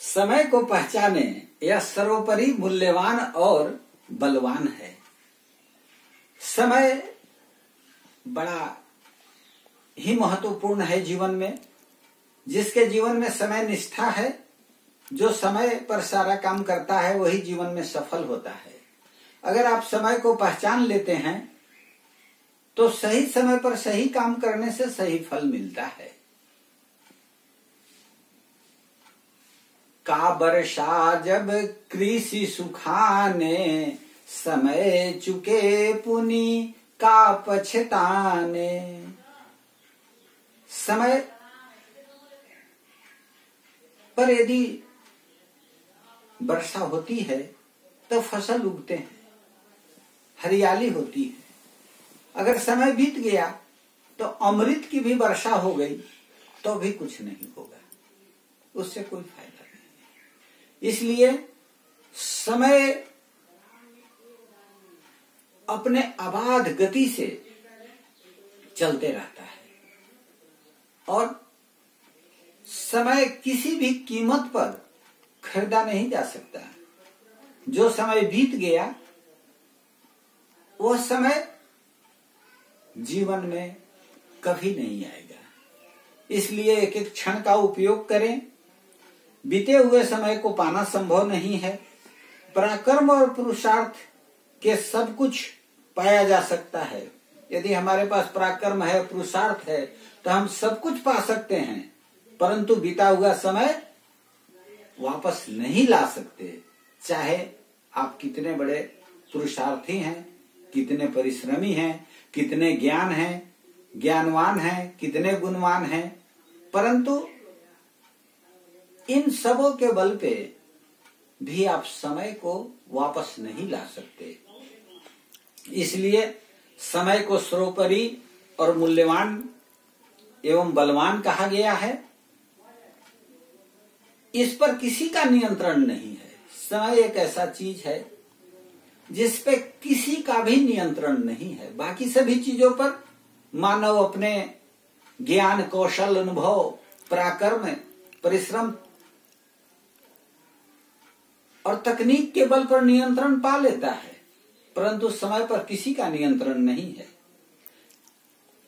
समय को पहचाने यह सर्वोपरि मूल्यवान और बलवान है। समय बड़ा ही महत्वपूर्ण है जीवन में। जिसके जीवन में समय निष्ठा है, जो समय पर सारा काम करता है, वही जीवन में सफल होता है। अगर आप समय को पहचान लेते हैं तो सही समय पर सही काम करने से सही फल मिलता है। का वर्षा जब कृषि सुखाने, समय चुके पुनि का पछताने। समय पर यदि वर्षा होती है तो फसल उगते हैं, हरियाली होती है। अगर समय बीत गया तो अमृत की भी वर्षा हो गई तो भी कुछ नहीं होगा, उससे कोई फायदा नहीं। इसलिए समय अपने अबाध गति से चलते रहता है और समय किसी भी कीमत पर खरीदा नहीं जा सकता। जो समय बीत गया वह समय जीवन में कभी नहीं आएगा। इसलिए एक एक क्षण का उपयोग करें। बीते हुए समय को पाना संभव नहीं है। पराक्रम और पुरुषार्थ के सब कुछ पाया जा सकता है। यदि हमारे पास पराक्रम है, पुरुषार्थ है, तो हम सब कुछ पा सकते हैं, परंतु बीता हुआ समय वापस नहीं ला सकते। चाहे आप कितने बड़े पुरुषार्थी हैं, कितने परिश्रमी हैं, कितने ज्ञानवान हैं, कितने गुणवान हैं, परंतु इन सबों के बल पे भी आप समय को वापस नहीं ला सकते। इसलिए समय को सर्वोपरि और मूल्यवान एवं बलवान कहा गया है। इस पर किसी का नियंत्रण नहीं है। समय एक ऐसा चीज है जिस पे किसी का भी नियंत्रण नहीं है। बाकी सभी चीजों पर मानव अपने ज्ञान, कौशल, अनुभव, पराक्रम, परिश्रम और तकनीक के बल पर नियंत्रण पा लेता है, परंतु समय पर किसी का नियंत्रण नहीं है।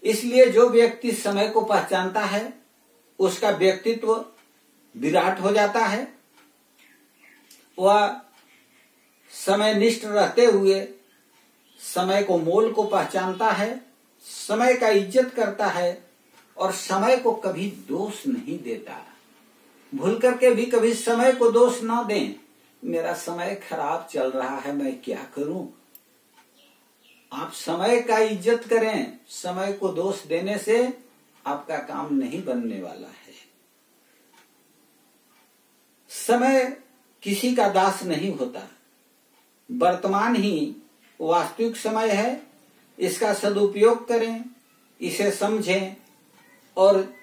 इसलिए जो व्यक्ति समय को पहचानता है उसका व्यक्तित्व विराट हो जाता है। वह समयनिष्ठ रहते हुए समय को, मोल को पहचानता है, समय का इज्जत करता है और समय को कभी दोष नहीं देता। भूल करके भी कभी समय को दोष ना दें। मेरा समय खराब चल रहा है, मैं क्या करूं। आप समय का इज्जत करें। समय को दोष देने से आपका काम नहीं बनने वाला है। समय किसी का दास नहीं होता। वर्तमान ही वास्तविक समय है। इसका सदुपयोग करें, इसे समझें और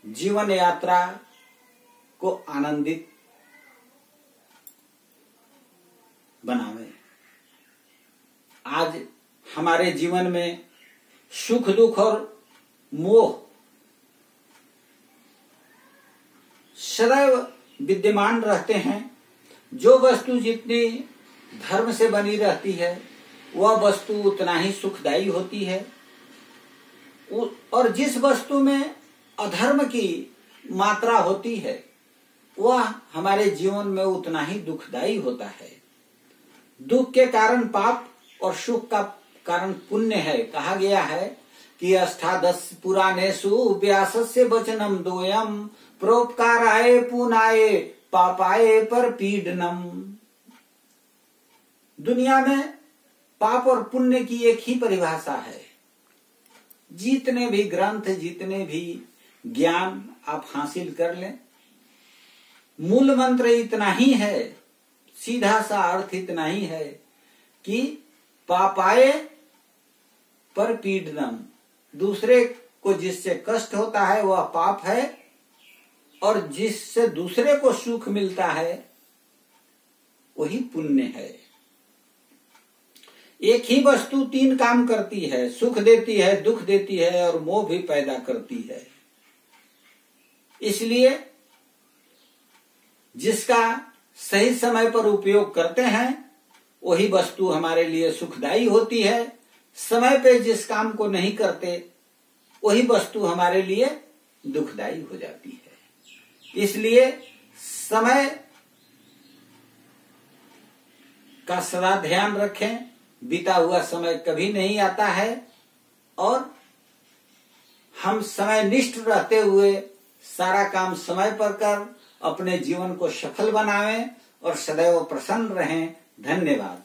जीवन यात्रा को आनंदित बनावें। आज हमारे जीवन में सुख, दुख और मोह सदैव विद्यमान रहते हैं। जो वस्तु जितनी धर्म से बनी रहती है वह वस्तु उतना ही सुखदायी होती है और जिस वस्तु में अधर्म की मात्रा होती है वह हमारे जीवन में उतना ही दुखदायी होता है। दुख के कारण पाप और सुख का कारण पुण्य है। कहा गया है कि अष्टादश पुराणेषु व्यासस्य वचनम दोयम परोपकाराय पुनाय पापाय पर पीडनम। दुनिया में पाप और पुण्य की एक ही परिभाषा है। जितने भी ग्रंथ, जितने भी ज्ञान आप हासिल कर लें, मूल मंत्र इतना ही है, सीधा सा अर्थ इतना ही है कि पापाय पर पीडनम। दूसरे को जिससे कष्ट होता है वह पाप है और जिससे दूसरे को सुख मिलता है वही पुण्य है। एक ही वस्तु तीन काम करती है, सुख देती है, दुख देती है और मोह भी पैदा करती है। इसलिए जिसका सही समय पर उपयोग करते हैं वही वस्तु हमारे लिए सुखदायी होती है। समय पे जिस काम को नहीं करते वही वस्तु हमारे लिए दुखदायी हो जाती है। इसलिए समय का सदा ध्यान रखें। बीता हुआ समय कभी नहीं आता है और हम समय निष्ठ रहते हुए सारा काम समय पर कर अपने जीवन को सफल बनावें और सदैव प्रसन्न रहें। धन्यवाद।